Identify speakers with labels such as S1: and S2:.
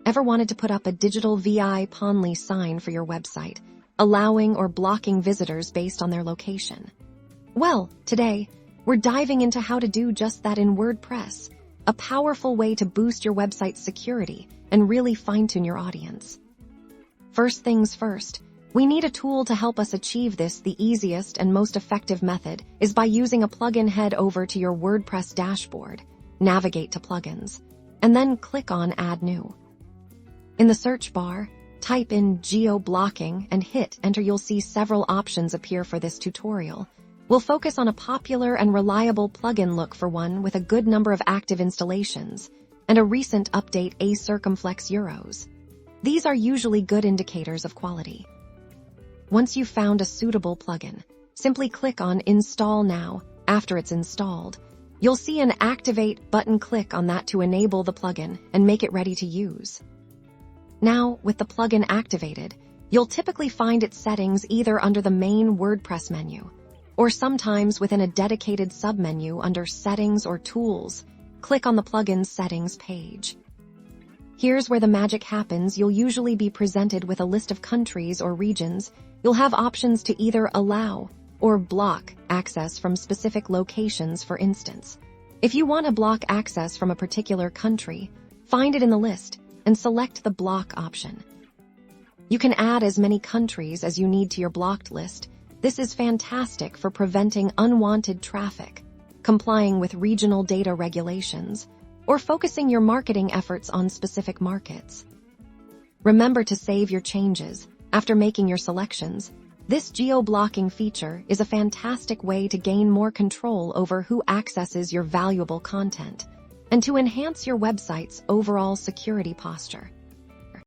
S1: Ever wanted to put up a digital VI Ponley sign for your website, allowing or blocking visitors based on their location? Well, today, we're diving into how to do just that in WordPress, a powerful way to boost your website's security and really fine-tune your audience. First things first, we need a tool to help us achieve this. The easiest and most effective method is by using a plugin. Head over to your WordPress dashboard, navigate to Plugins, and then click on Add New. In the search bar, type in geo-blocking and hit Enter. You'll see several options appear for this tutorial. We'll focus on a popular and reliable plugin. Look for one with a good number of active installations and a recent update. A circumflex euros. These are usually good indicators of quality. Once you've found a suitable plugin, simply click on Install Now. After it's installed, you'll see an Activate button. Click on that to enable the plugin and make it ready to use. Now, with the plugin activated, you'll typically find its settings either under the main WordPress menu, or sometimes within a dedicated submenu under Settings or Tools. Click on the plugin's settings page. Here's where the magic happens. You'll usually be presented with a list of countries or regions. You'll have options to either allow or block access from specific locations. For instance, if you want to block access from a particular country, find it in the list and select the block option. You can add as many countries as you need to your blocked list. This is fantastic for preventing unwanted traffic, complying with regional data regulations, or focusing your marketing efforts on specific markets. Remember to save your changes after making your selections. This geo-blocking feature is a fantastic way to gain more control over who accesses your valuable content and to enhance your website's overall security posture.